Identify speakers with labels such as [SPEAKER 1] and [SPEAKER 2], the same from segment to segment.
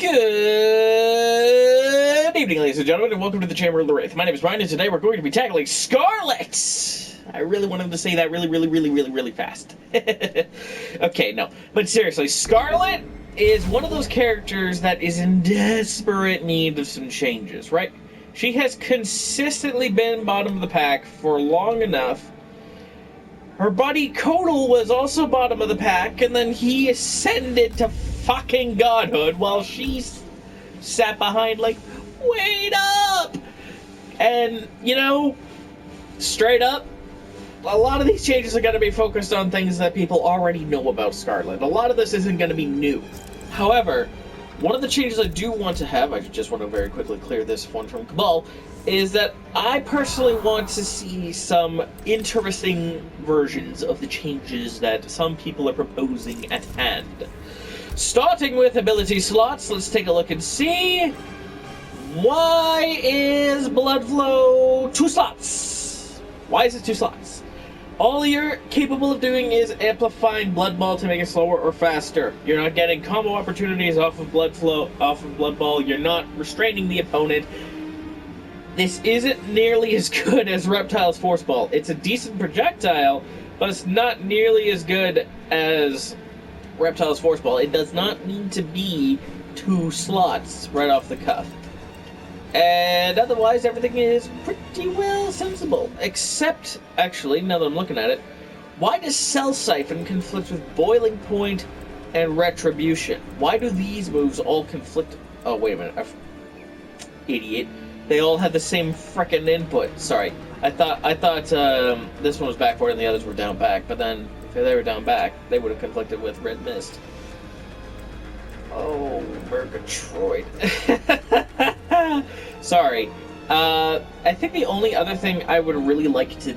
[SPEAKER 1] Good evening, ladies and gentlemen, and welcome to the Chamber of the Wraith. My name is Ryan, and today we're going to be tackling Scarlet! I really wanted to say that really fast. Okay, no. But seriously, Scarlet is one of those characters that is in desperate need of some changes, right? She has consistently been bottom of the pack for long enough. Her buddy Kodal was also bottom of the pack, and then he ascended to fucking godhood while she sat behind like, wait up! And, you know, straight up, a lot of these changes are going to be focused on things that people already know about Scarlet. A lot of this isn't going to be new. However, one of the changes I do want to have, I just want to very quickly clear this one from Cabal, is that I personally want to see some interesting versions of the changes that some people are proposing at hand. Starting with ability slots, let's take a look and see. Why is Blood Flow 2 slots? Why is it 2 slots? All you're capable of doing is amplifying Blood Ball to make it slower or faster. You're not getting combo opportunities off of Blood Flow, off of Blood Ball. You're not restraining the opponent. This isn't nearly as good as Reptile's Force Ball. It's a decent projectile, but it's not nearly as good as Reptile's Force Ball. It does not need to be 2 slots right off the cuff. And otherwise, everything is pretty well sensible. Except, actually, now that I'm looking at it, why does Cell Siphon conflict with Boiling Point and Retribution? Why do these moves all conflict? Oh, wait a minute. Idiot. They all had the same frickin' input. Sorry. I thought this one was backward and the others were down back, but then if they were down back, they would have conflicted with Red Mist. Oh, Murgatroyd. Sorry. I think the only other thing I would really like to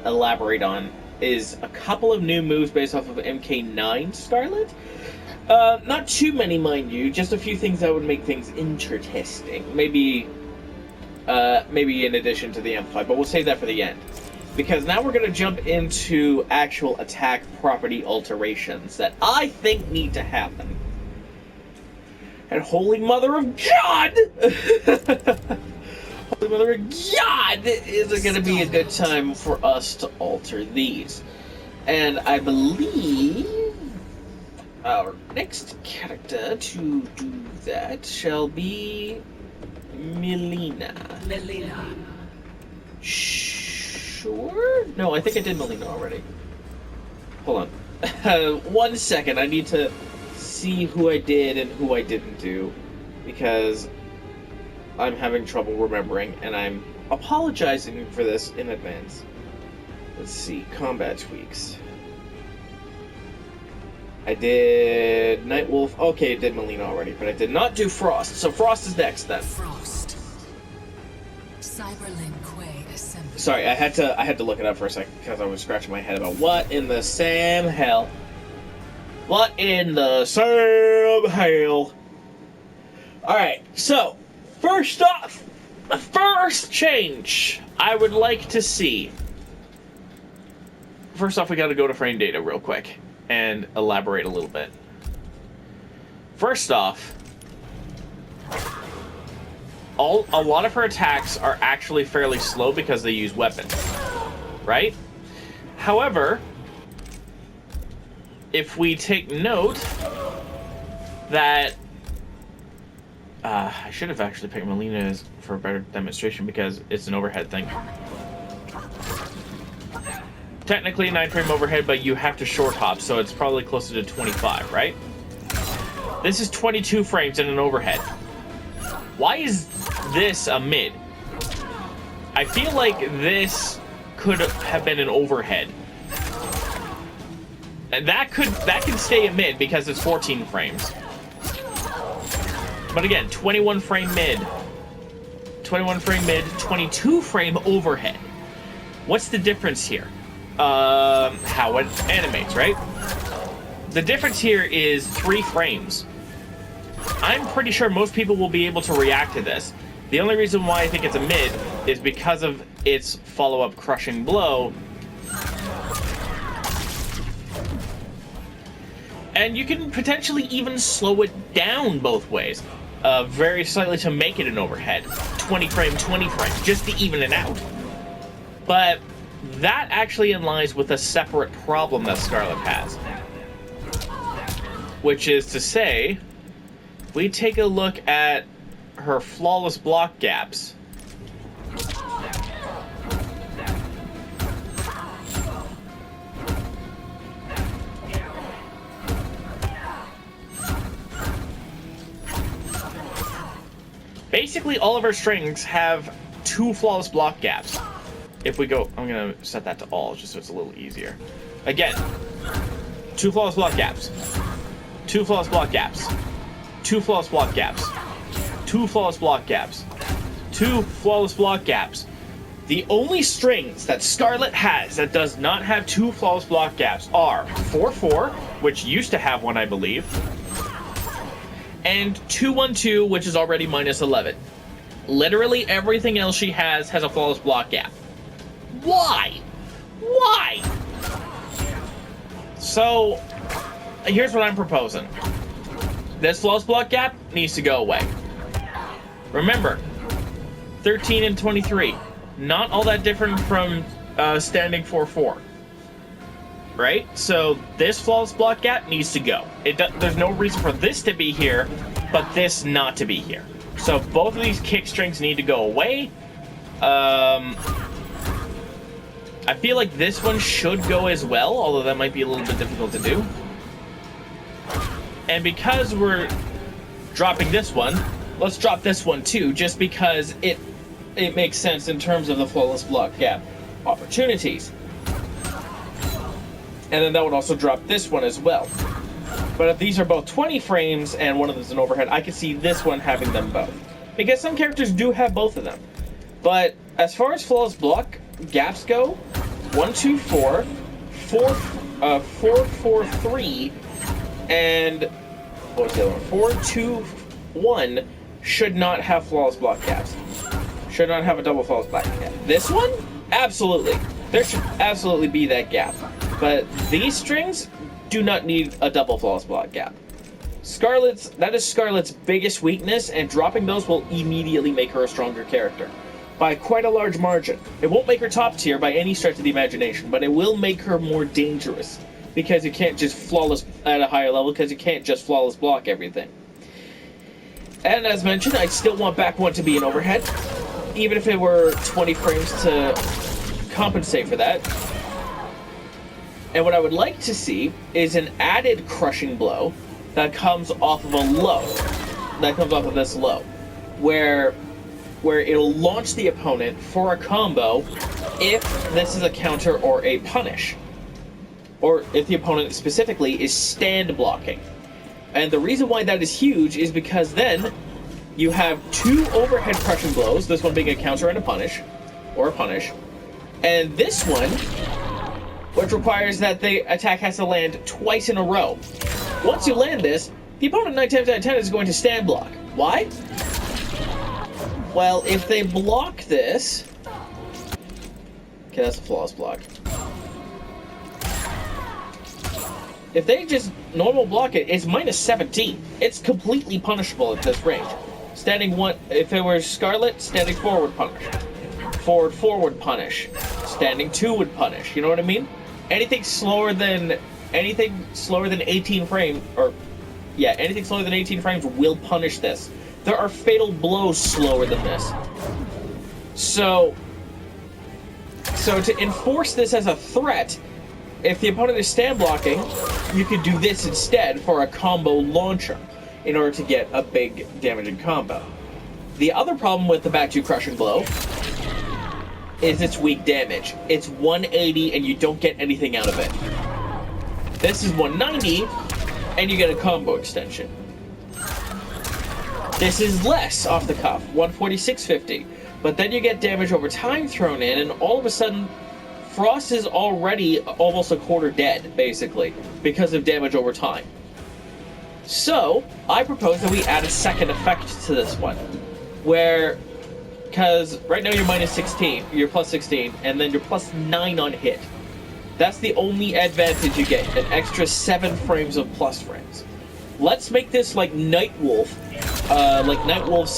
[SPEAKER 1] elaborate on is a couple of new moves based off of MK9 Scarlet. Not too many, mind you, just a few things that would make things interesting. Maybe in addition to the Amplify, but we'll save that for the end. Because now we're going to jump into actual attack property alterations that I think need to happen. And Holy Mother of God! Holy Mother of God! Is it going to be a good time for us to alter these? And I believe our next character to do that shall be Melina. Sure? No, I think I did Melina already. Hold on. 1 second, I need to see who I did and who I didn't do, because I'm having trouble remembering, and I'm apologizing for this in advance. Let's see, combat tweaks. I did Nightwolf. Okay, I did Melina already, but I did not do Frost. So Frost is next then.
[SPEAKER 2] Frost. Cyberlink Quay assembly.
[SPEAKER 1] Sorry, I had to look it up for a second because I was scratching my head about what in the Sam hell. What in the Sam hell? Alright, so first off, the first change I would like to see. First off, we gotta go to frame data real quick and elaborate a little bit. First off, a lot of her attacks are actually fairly slow because they use weapons, right? However, if we take note that I should have actually picked Melina for a better demonstration because it's an overhead thing. Technically a 9-frame overhead, but you have to short hop, so it's probably closer to 25, right? This is 22 frames in an overhead. Why is this a mid? I feel like this could have been an overhead. And that can stay a mid because it's 14 frames. But again, 21 frame mid. 21 frame mid, 22 frame overhead. What's the difference here? How it animates, right? The difference here is 3 frames. I'm pretty sure most people will be able to react to this. The only reason why I think it's a mid is because of its follow-up crushing blow. And you can potentially even slow it down both ways. Very slightly to make it an overhead. 20 frame, 20 frame, just to even it out. But that actually lies with a separate problem that Scarlet has. Which is to say, we take a look at her flawless block gaps. Basically, all of our strings have 2 flawless block gaps. If we go, I'm gonna set that to all just so it's a little easier. Again, 2 flawless block gaps. 2 flawless block gaps. 2 flawless block gaps. 2 flawless block gaps. 2 flawless block gaps. The only strings that Scarlet has that does not have 2 flawless block gaps are 4-4, which used to have one, I believe, and 2-1-2, which is already -11. Literally everything else she has a flawless block gap. Why? Why? So, here's what I'm proposing. This flawless block gap needs to go away. Remember, 13 and 23. Not all that different from standing 4-4. Right? So this flawless block gap needs to go. There's no reason for this to be here, but this not to be here. So both of these kick strings need to go away. I feel like this one should go as well, although that might be a little bit difficult to do. And because we're dropping this one, let's drop this one too, just because it makes sense in terms of the flawless block gap opportunities. And then that would also drop this one as well. But if these are both 20 frames and one of them is an overhead, I could see this one having them both. Because some characters do have both of them. But as far as flawless block gaps go, 1-2-4, 4-4-3, and what was the other one? 4-2-1 should not have flawless block gaps. Should not have a double flawless block gap. This one? Absolutely. There should absolutely be that gap. But these strings do not need a double flawless block gap. That is Scarlet's biggest weakness, and dropping those will immediately make her a stronger character. By quite a large margin. It won't make her top tier by any stretch of the imagination, but it will make her more dangerous. Because you can't just flawless at a higher level, because you can't just flawless block everything. And as mentioned, I still want back one to be an overhead. Even if it were 20 frames to compensate for that. And what I would like to see is an added crushing blow that comes off of a low. That comes off of this low. Where it'll launch the opponent for a combo if this is a counter or a punish. Or if the opponent specifically is stand blocking. And the reason why that is huge is because then you have 2 overhead crushing blows, this one being a counter and a punish, or a punish, and this one, which requires that the attack has to land twice in a row. Once you land this, the opponent 9 times out of 10 is going to stand block. Why? Well, if they block this... Okay, that's a flawless block. If they just normal block it, it's -17. It's completely punishable at this range. Standing 1, if it were Scarlet, standing forward punish. Forward punish. Standing 2 would punish. You know what I mean? Anything slower than 18 frames, or yeah, anything slower than 18 frames will punish this. There are fatal blows slower than this. So to enforce this as a threat, if the opponent is stand blocking, you could do this instead for a combo launcher in order to get a big damaging combo. The other problem with the back 2 crushing blow is its weak damage. It's 180 and you don't get anything out of it. This is 190 and you get a combo extension. This is less off the cuff, 146.50. But then you get damage over time thrown in, and all of a sudden Frost is already almost a quarter dead, basically, because of damage over time. So, I propose that we add a second effect to this one, where, because right now you're -16, you're +16, and then you're +9 on hit. That's the only advantage you get, an extra 7 frames of plus frames. Let's make this like Nightwolf's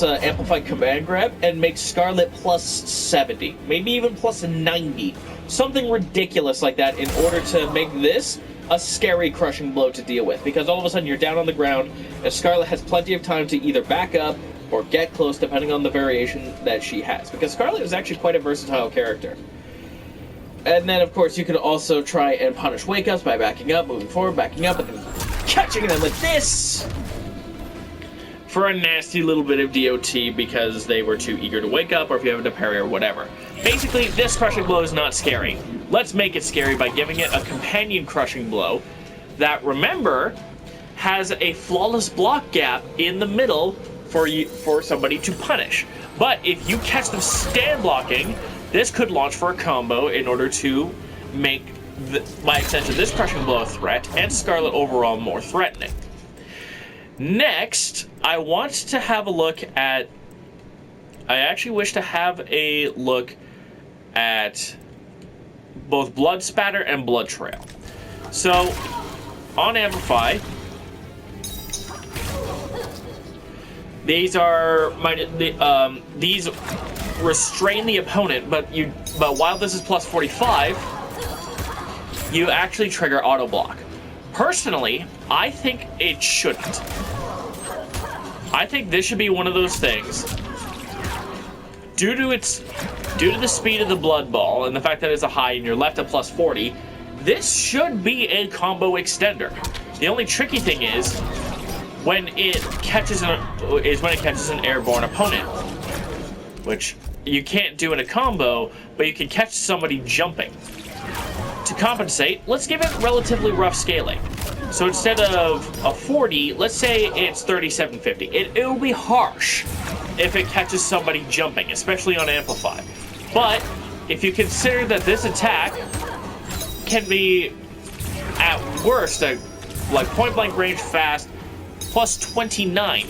[SPEAKER 1] amplified command grab, and make Scarlet plus 70, maybe even plus 90. Something ridiculous like that in order to make this a scary crushing blow to deal with, because all of a sudden you're down on the ground, and Scarlet has plenty of time to either back up or get close, depending on the variation that she has, because Scarlet is actually quite a versatile character. And then, of course, you can also try and punish wake-ups by backing up, moving forward, backing up, and then catching them with this for a nasty little bit of DOT because they were too eager to wake up, or if you have to parry or whatever. Basically, this crushing blow is not scary. Let's make it scary by giving it a companion crushing blow that, remember, has a flawless block gap in the middle for somebody to punish. But if you catch them stand blocking, this could launch for a combo in order to make, by extension, this crushing blow a threat, and Scarlet overall more threatening. Next, I want to have a look at... I actually wish to have a look at both Blood Spatter and Blood Trail. So, on Amplify, these are these restrain the opponent, but while this is plus 45, you actually trigger auto block. Personally, I think it shouldn't. I think this should be one of those things, due to the speed of the blood ball and the fact that it's a high and you're left at plus 40, this should be a combo extender. The only tricky thing is when it catches an airborne opponent, which you can't do in a combo, but you can catch somebody jumping. To compensate, let's give it relatively rough scaling. So instead of a 40, let's say it's 3750. It'll be harsh if it catches somebody jumping, especially on Amplify. But if you consider that this attack can be, at worst, like point-blank range fast, plus 29.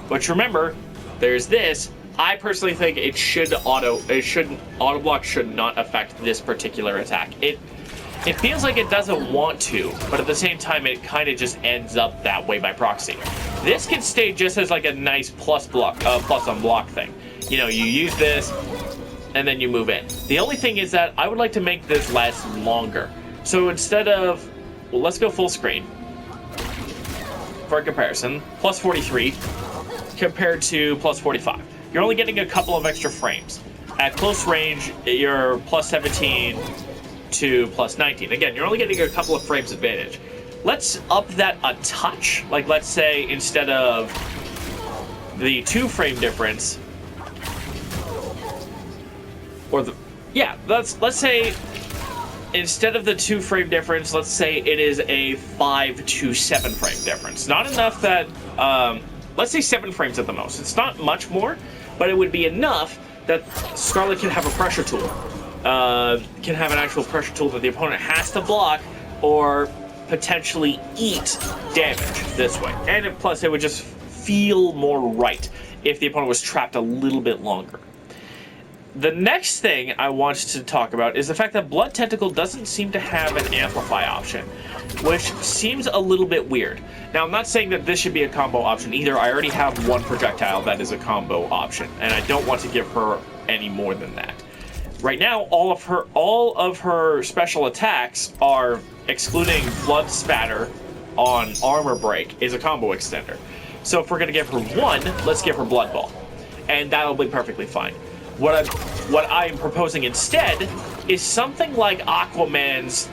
[SPEAKER 1] Which, remember, there's this. I personally think auto block should not affect this particular attack. It feels like it doesn't want to, but at the same time, it kind of just ends up that way by proxy. This can stay just as like a nice plus on block thing. You know, you use this, and then you move in. The only thing is that I would like to make this last longer. So instead of, well, let's go full screen for a comparison. Plus 43 compared to plus 45. You're only getting a couple of extra frames. At close range, you're plus 17 to plus 19. Again, you're only getting a couple of frames advantage. Let's up that a touch. Like, let's say instead of the 2 frame difference, or the, yeah, let's say instead of the 2 frame difference, let's say it is a 5 to 7 frame difference. Not enough that, let's say 7 frames at the most. It's not much more, but it would be enough that Scarlet can have a pressure tool. Can have an actual pressure tool that the opponent has to block or potentially eat damage this way. And plus, it would just feel more right if the opponent was trapped a little bit longer. The next thing I want to talk about is the fact that Blood Tentacle doesn't seem to have an amplify option, which seems a little bit weird. Now, I'm not saying that this should be a combo option either. I already have one projectile that is a combo option, and I don't want to give her any more than that. Right now, all of her special attacks are, excluding Blood Spatter on Armor Break, is a combo extender. So if we're going to give her one, let's give her Blood Ball, and that'll be perfectly fine. What I'm proposing instead is something like Aquaman's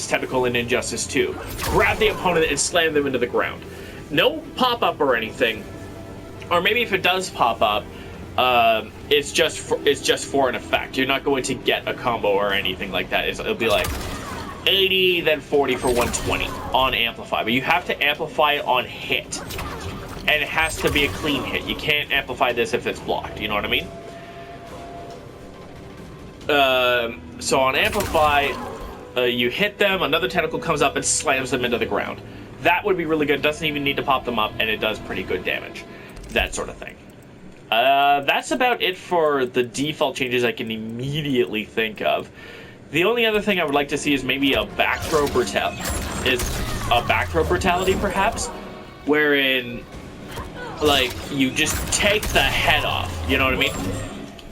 [SPEAKER 1] tentacle in Injustice 2. Grab the opponent and slam them into the ground. No pop-up or anything, or maybe if it does pop up, it's just for an effect. You're not going to get a combo or anything like that. It'll be like 80, then 40 for 120 on Amplify, but you have to amplify it on hit. And it has to be a clean hit. You can't amplify this if it's blocked. You know what I mean? So on Amplify, you hit them, another tentacle comes up and slams them into the ground. That would be really good. Doesn't even need to pop them up, and it does pretty good damage. That sort of thing. That's about it for the default changes I can immediately think of. The only other thing I would like to see is maybe a back throw brutality, perhaps, wherein, like, you just take the head off. You know what I mean?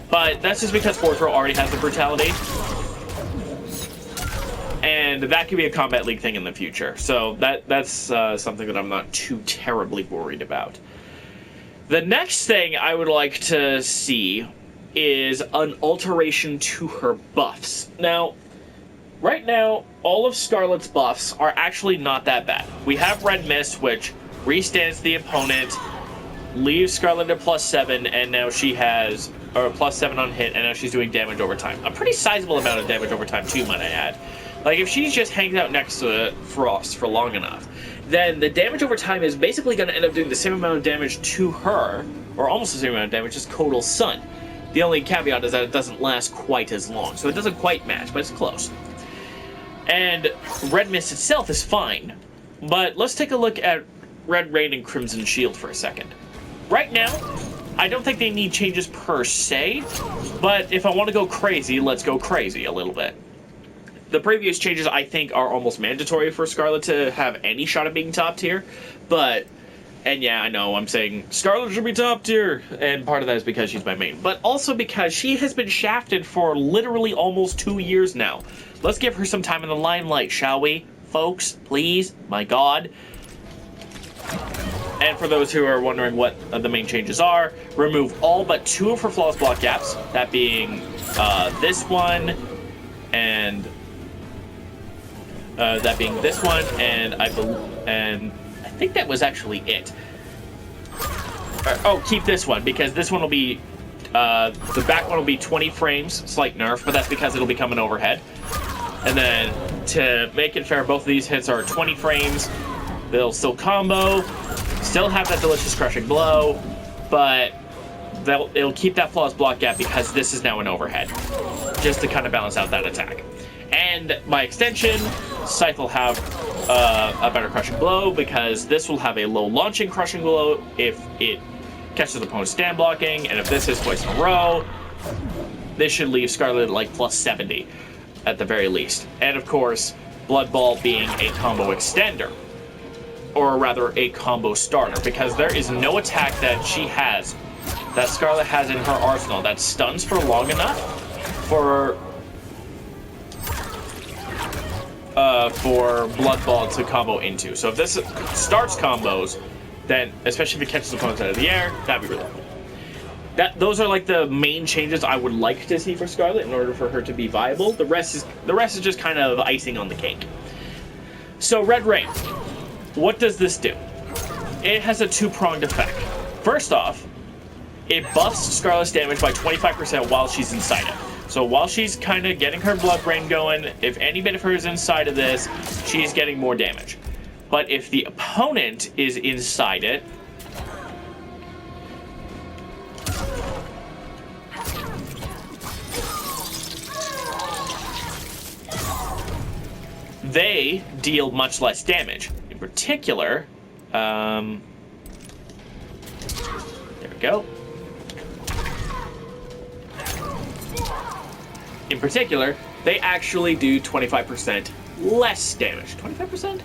[SPEAKER 1] But that's just because forward throw already has the brutality. And that could be a Combat League thing in the future. So that's something that I'm not too terribly worried about. The next thing I would like to see is an alteration to her buffs. Now, right now, all of Scarlett's buffs are actually not that bad. We have Red Mist, which restands the opponent, leaves Scarlett at +7, and now she has, or +7 on hit, and now she's doing damage over time. A pretty sizable amount of damage over time, too, might I add. Like, if she just hangs out next to Frost for long enough, then the damage over time is basically going to end up doing the same amount of damage to her, or almost the same amount of damage as Kotal's son. The only caveat is that it doesn't last quite as long, so it doesn't quite match, but it's close. And Red Mist itself is fine, but let's take a look at Red Rain and Crimson Shield for a second. Right now, I don't think they need changes per se, but if I want to go crazy, let's go crazy a little bit. The previous changes, I think, are almost mandatory for Scarlet to have any shot at being top tier, but, and yeah, I know, I'm saying Scarlet should be top tier, and part of that is because she's my main, but also because she has been shafted for literally almost 2 years now. Let's give her some time in the limelight, shall we, folks? Please? My God. And for those who are wondering what the main changes are, remove all but 2 of her flawless block gaps, that being this one, and that being this one, and I think that was actually it. Oh, keep this one, because this one will be, the back one will be 20 frames, slight nerf, but that's because it'll become an overhead. And then, to make it fair, both of these hits are 20 frames, they'll still combo, still have that delicious crushing blow, but it'll keep that flawless block gap because this is now an overhead, just to kind of balance out that attack. And by extension, Scythe will have a better crushing blow because this will have a low launching crushing blow if it catches the opponent's stand blocking, and if this is twice in a row, this should leave Scarlet at like +70 at the very least. And of course, Blood Ball being a combo extender, or rather a combo starter, because there is no attack that she has, that Scarlet has in her arsenal, that stuns for long enough for Blood Ball to combo into. So if this starts combos, then, especially if it catches opponents out of the air, that'd be really cool. Those are like the main changes I would like to see for Scarlet in order for her to be viable. The rest is just kind of icing on the cake. So Red Rain, what does this do? It has a 2-pronged effect. First off, it buffs Scarlet's damage by 25% while she's inside it. So while she's kind of getting her blood brain going, if any bit of her is inside of this, she's getting more damage. But if the opponent is inside it, they deal much less damage. In particular, there we go. In particular, they actually do 25% less damage. 25%?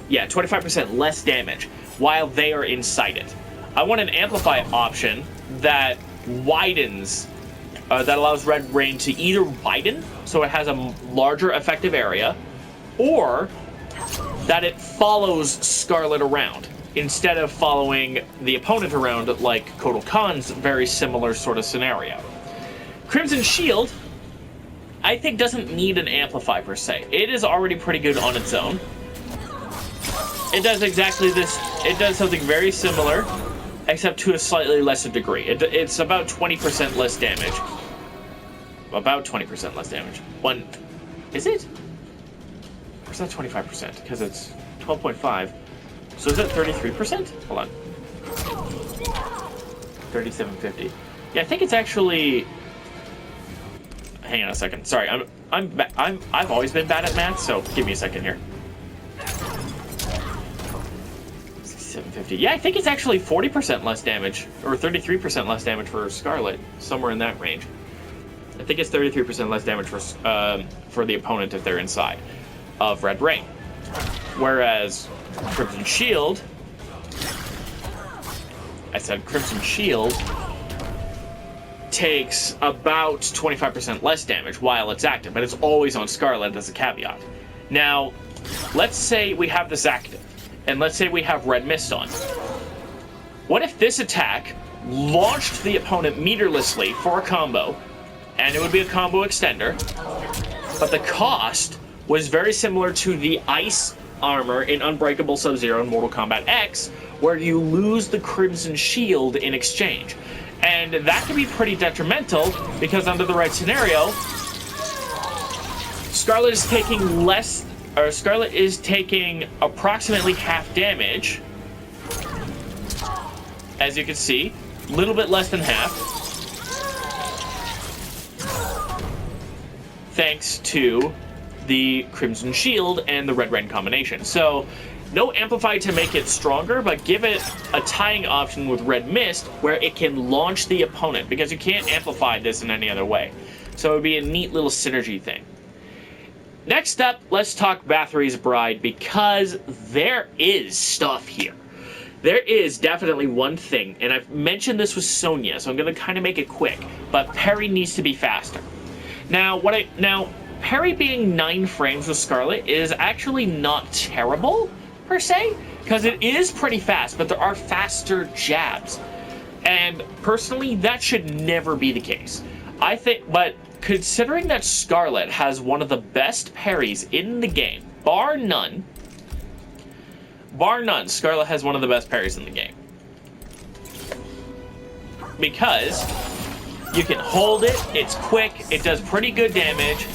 [SPEAKER 1] Yeah, 25% less damage while they are inside it. I want an amplify option that widens, that allows Red Rain to either widen, so it has a larger effective area, or that it follows Scarlet around instead of following the opponent around like Kotal Khan's very similar sort of scenario. Crimson Shield, I think, doesn't need an amplify per se. It is already pretty good on its own. It does exactly this. It does something very similar, except to a slightly lesser degree. It's about 20% less damage. About 20% less damage. Is it? Or is that 25%? Because it's 12.5. So is it 33%? Hold on. 3750. Yeah, I think it's actually. Hang on a second. Sorry, I've always been bad at math, so give me a second here. 750 50. Yeah, I think it's actually 40% less damage, or 33% less damage for Scarlet, somewhere in that range. I think it's 33% less damage for the opponent if they're inside of Red Rain. Whereas Crimson Shield, takes about 25% less damage while it's active, but it's always on Scarlet as a caveat. Now, let's say we have this active, and let's say we have Red Mist on. What if this attack launched the opponent meterlessly for a combo, and it would be a combo extender, but the cost was very similar to the ice armor in Unbreakable Sub-Zero in Mortal Kombat X, where you lose the Crimson Shield in exchange. And that can be pretty detrimental, because under the right scenario, Scarlet is taking approximately half damage. As you can see, a little bit less than half. Thanks to the Crimson Shield and the Red Rain combination. So, no Amplify to make it stronger, but give it a tying option with Red Mist where it can launch the opponent, because you can't amplify this in any other way. So it would be a neat little synergy thing. Next up, let's talk Bathory's Bride, because there is stuff here. There is definitely one thing, and I've mentioned this with Sonya, so I'm going to kind of make it quick, but parry needs to be faster. Now, parry being 9 frames with Scarlet is actually not terrible, per se, because it is pretty fast, but there are faster jabs. And personally, that should never be the case. But considering that Scarlet has one of the best parries in the game, bar none, Scarlet has one of the best parries in the game. Because you can hold it, it's quick, it does pretty good damage,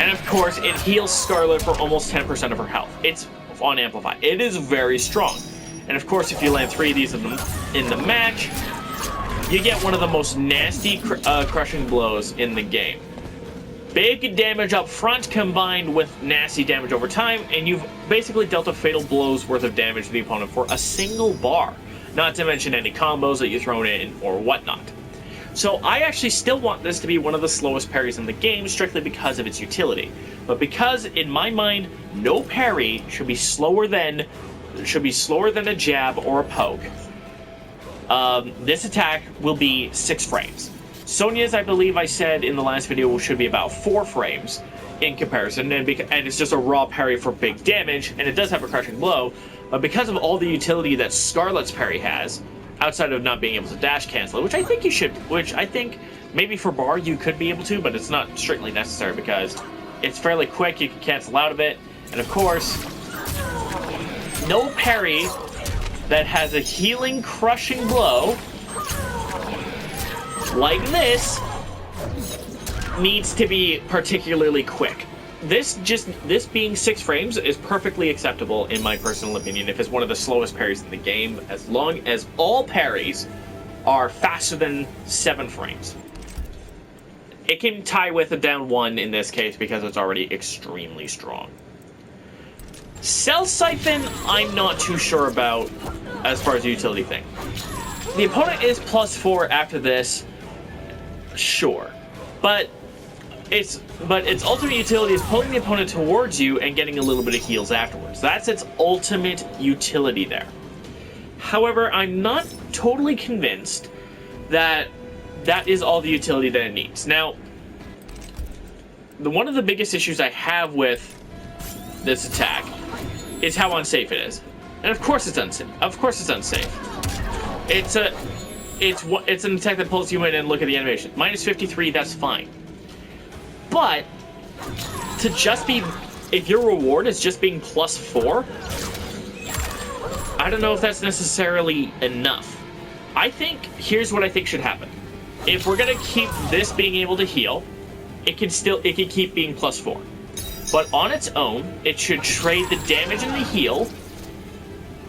[SPEAKER 1] and of course, it heals Scarlet for almost 10% of her health. It's on Amplify. It is very strong. And of course, if you land 3 of these in the match, you get one of the most nasty crushing blows in the game. Big damage up front combined with nasty damage over time, and you've basically dealt a fatal blow's worth of damage to the opponent for a single bar. Not to mention any combos that you throw in or whatnot. So I actually still want this to be one of the slowest parries in the game, strictly because of its utility. But because, in my mind, no parry should be slower than a jab or a poke, this attack will be 6 frames. Sonya's, I believe I said in the last video, should be about 4 frames in comparison, and it's just a raw parry for big damage, and it does have a crushing blow, but because of all the utility that Scarlet's parry has, outside of not being able to dash cancel it, which I think maybe for bar you could be able to, but it's not strictly necessary because it's fairly quick, you can cancel out of it, and of course, no parry that has a healing crushing blow like this needs to be particularly quick. This being 6 frames is perfectly acceptable in my personal opinion if it's one of the slowest parries in the game, as long as all parries are faster than 7 frames. It can tie with a down 1 in this case because it's already extremely strong. Cell Siphon, I'm not too sure about as far as the utility thing. The opponent is +4 after this, sure, but its ultimate utility is pulling the opponent towards you and getting a little bit of heals afterwards. That's its ultimate utility there. However, I'm not totally convinced that that is all the utility that it needs. Now, one of the biggest issues I have with this attack is how unsafe it is. And of course it's unsafe. It's an attack that pulls you in, and look at the animation. -53, that's fine. But to just be, if your reward is just being +4, I don't know if that's necessarily enough. I think, here's what I think should happen. If we're gonna keep this being able to heal, it can keep being +4. But on its own, it should trade the damage and the heal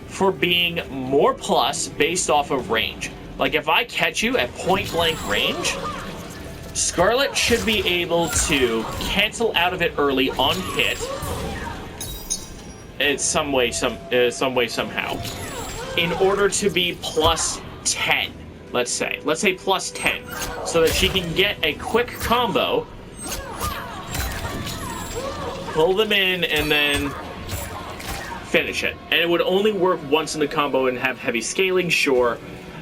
[SPEAKER 1] for being more plus based off of range. Like if I catch you at point blank range, Scarlet should be able to cancel out of it early on hit, some way somehow, in order to be plus 10. Let's say plus 10, so that she can get a quick combo, pull them in, and then finish it. And it would only work once in the combo and have heavy scaling, sure.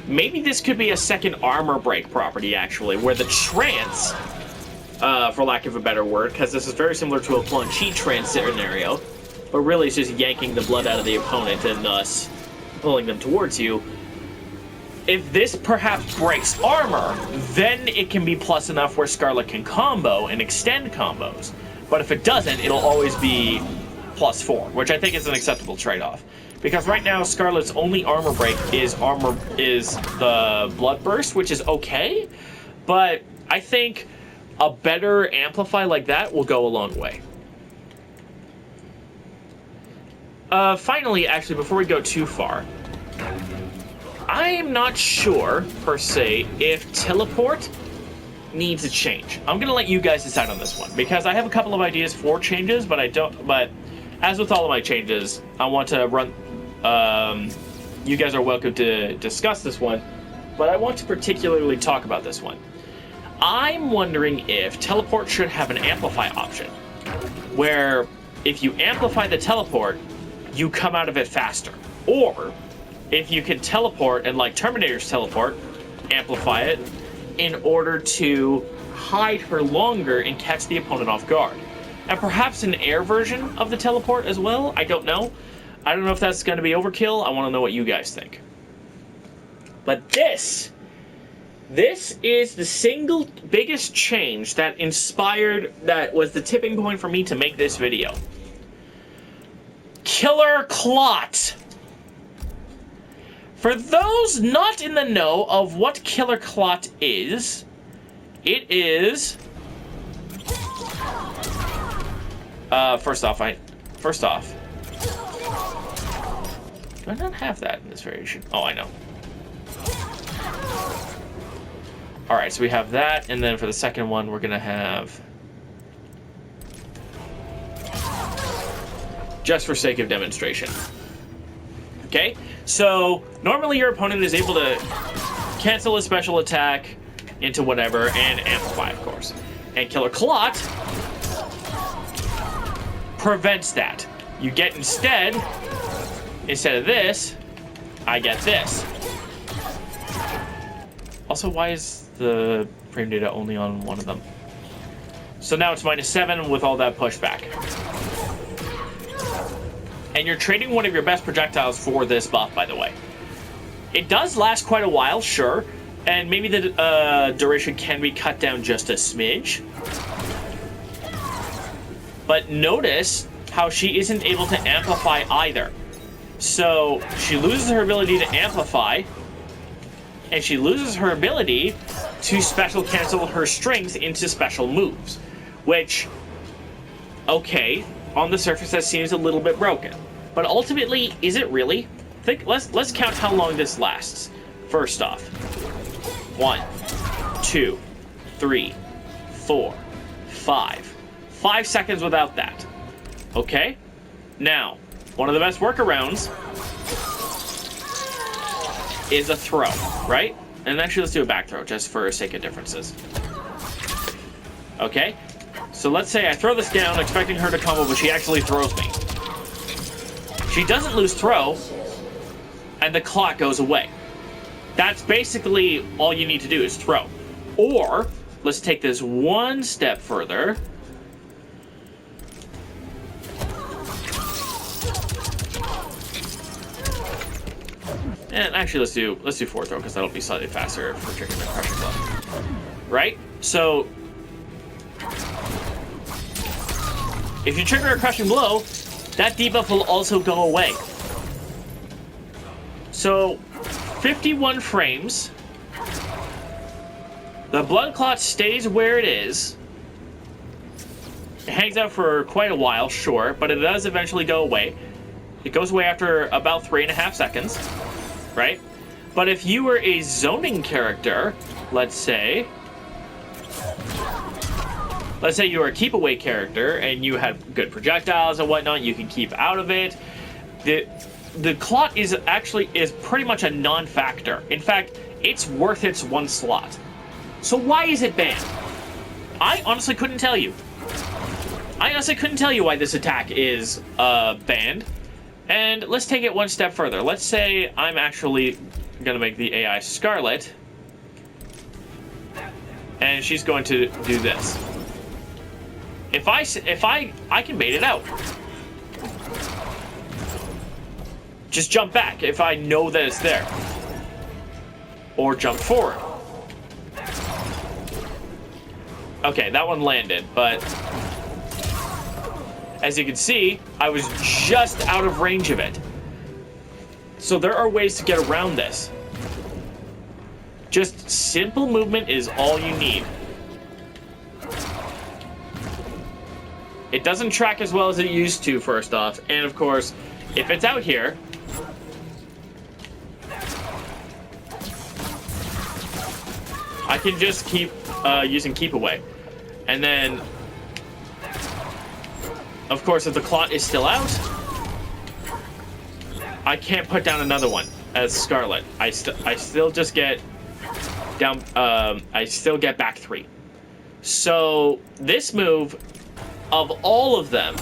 [SPEAKER 1] Maybe this could be a second armor break property, actually, where the trance, for lack of a better word, because this is very similar to a Plan Chi trance scenario, but really it's just yanking the blood out of the opponent and thus pulling them towards you. If this perhaps breaks armor, then it can be plus enough where Scarlet can combo and extend combos. But if it doesn't, it'll always be plus 4, which I think is an acceptable trade-off. Because right now, Scarlet's only armor break is the Blood Burst, which is okay, but I think a better amplify like that will go a long way. Finally, actually, before we go too far, I am not sure, per se, if teleport needs a change. I'm going to let you guys decide on this one, because I have a couple of ideas for changes, but as with all of my changes, I want to run... you guys are welcome to discuss this one, but I want to particularly talk about this one. I'm wondering if teleport should have an amplify option, where if you amplify the teleport, you come out of it faster. Or if you can teleport, and like Terminator's teleport, amplify it in order to hide her longer and catch the opponent off guard. And perhaps an air version of the teleport as well? I don't know. I don't know if that's going to be overkill. I want to know what you guys think. But this is the single biggest change that was the tipping point for me to make this video. Killer Clot. For those not in the know of what Killer Clot is, it is... First off, do I not have that in this variation? Oh, I know. Alright, so we have that, and then for the second one, we're gonna have... just for sake of demonstration. Okay? So, normally your opponent is able to cancel a special attack into whatever, and amplify, of course. And Killer Clot prevents that. You get instead of this, I get this. Also, why is the frame data only on one of them? So now it's -7 with all that pushback. And you're trading one of your best projectiles for this buff, by the way. It does last quite a while, sure, and maybe the duration can be cut down just a smidge. But notice how she isn't able to amplify either. So she loses her ability to amplify, and she loses her ability to special cancel her strings into special moves, which, okay, on the surface that seems a little bit broken, but ultimately, is it really? Let's count how long this lasts. First off, 1, 2, 3, 4, 5. 5 seconds without that. Okay? Now, one of the best workarounds is a throw, right? And actually, let's do a back throw, just for sake of differences. Okay? So let's say I throw this down, expecting her to combo, but she actually throws me. She doesn't lose throw, and the clock goes away. That's basically all you need to do is throw. Or, let's take this one step further. And actually, let's do fourth throw, because that'll be slightly faster for triggering the crushing blow. Right? So, if you trigger a crushing blow, that debuff will also go away. So, 51 frames. The blood clot stays where it is. It hangs out for quite a while, sure, but it does eventually go away. It goes away after about 3.5 seconds, right? But if you were a zoning character, let's say you were a keep away character and you had good projectiles and whatnot, you can keep out of it. the Clot is pretty much a non-factor. In fact, it's worth its 1 slot. So why is it banned? I honestly couldn't tell you. I honestly couldn't tell you why this attack is banned. And let's take it one step further. Let's say I'm actually going to make the AI Scarlet. And she's going to do this. If I can bait it out. Just jump back if I know that it's there. Or jump forward. Okay, that one landed, but as you can see, I was just out of range of it. So there are ways to get around this. Just simple movement is all you need. It doesn't track as well as it used to, first off. And of course, if it's out here, I can just keep using Keep Away. And then, of course, if the Clot is still out, I can't put down another one as Scarlet. I still just get down. I still get back 3. So this move, of all of them,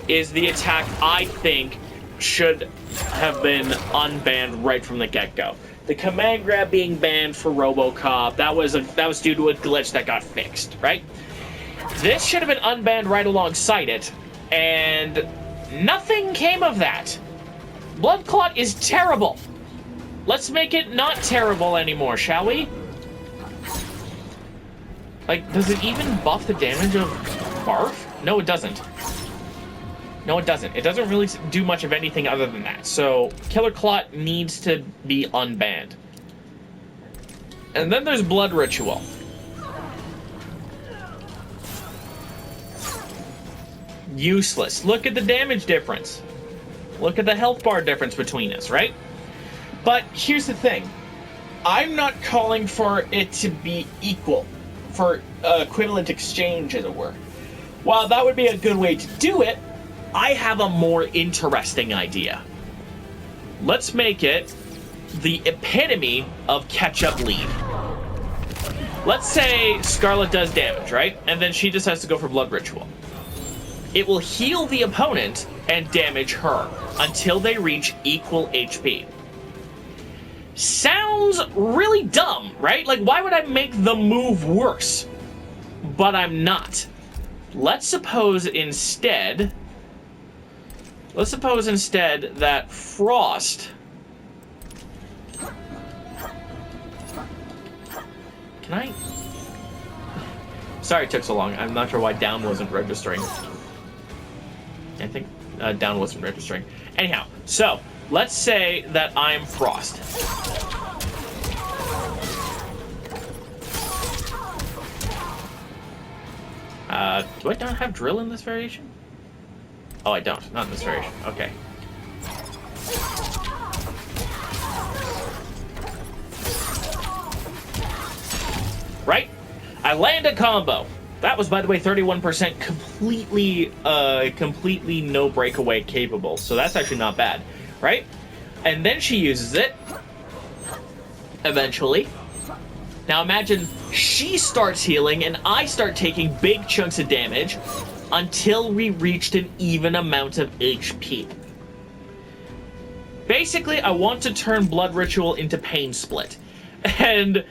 [SPEAKER 1] is the attack I think should have been unbanned right from the get-go. The command grab being banned for RoboCop, that was due to a glitch that got fixed, right? This should have been unbanned right alongside it, and nothing came of that. Blood Clot is terrible. Let's make it not terrible anymore, shall we? Like, does it even buff the damage of Barf? No, it doesn't. No, it doesn't. It doesn't really do much of anything other than that. So, Killer Clot needs to be unbanned. And then there's Blood Ritual. Useless. Look at the damage difference. Look at the health bar difference between us, right? But here's the thing. I'm not calling for it to be equal, for equivalent exchange, as it were. While that would be a good way to do it, I have a more interesting idea. Let's make it the epitome of catch-up lead. Let's say Scarlet does damage, right? And then she just has to go for Blood Ritual. It will heal the opponent and damage her until they reach equal HP. Sounds really dumb, right? Like, why would I make the move worse? But I'm not. Let's suppose instead that Frost... Can I... Sorry it took so long. I'm not sure why down wasn't registering. I think down wasn't registering. Anyhow, so let's say that I'm Frost. Do I not have drill in this variation? Oh, I don't. Not in this variation. Okay. Right? I land a combo. That was, by the way, 31% completely no breakaway capable. So that's actually not bad, right? And then she uses it. Eventually. Now imagine she starts healing and I start taking big chunks of damage until we reached an even amount of HP. Basically, I want to turn Blood Ritual into Pain Split. And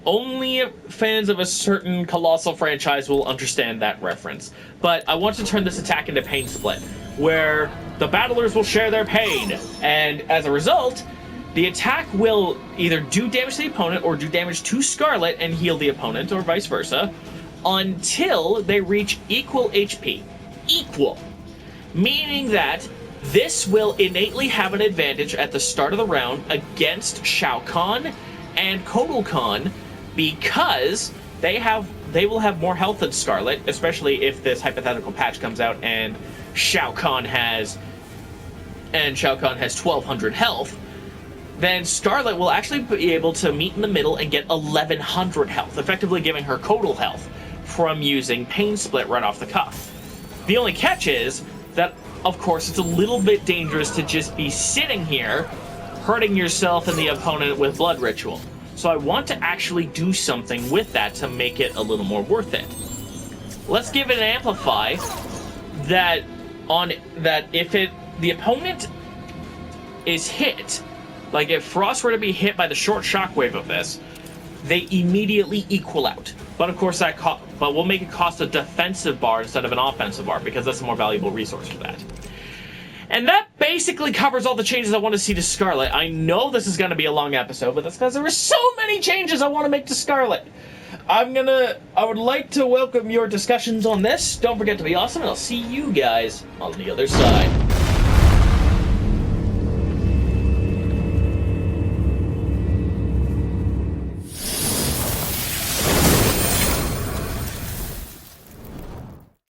[SPEAKER 1] only fans of a certain colossal franchise will understand that reference. But I want to turn this attack into Pain Split, where the battlers will share their pain. And as a result, the attack will either do damage to the opponent or do damage to Scarlet and heal the opponent, or vice versa, until they reach equal HP. Equal. Meaning that this will innately have an advantage at the start of the round against Shao Kahn and Kotal Kahn, because they will have more health than Scarlet, especially if this hypothetical patch comes out and Shao Kahn has 1200 health. Then Scarlet will actually be able to meet in the middle and get 1100 health, effectively giving her total health from using Pain Split right off the cuff. The only catch is that of course, it's a little bit dangerous to just be sitting here, hurting yourself and the opponent with Blood Ritual. So I want to actually do something with that to make it a little more worth it. Let's give it an Amplify that if the opponent is hit, like if Frost were to be hit by the short shockwave of this, they immediately equal out. But of course but we'll make it cost a defensive bar instead of an offensive bar because that's a more valuable resource for that. And that basically covers all the changes I want to see to Scarlet. I know this is going to be a long episode, but that's because there are so many changes I want to make to Scarlet. I would like to welcome your discussions on this. Don't forget to be awesome, and I'll see you guys on the other side.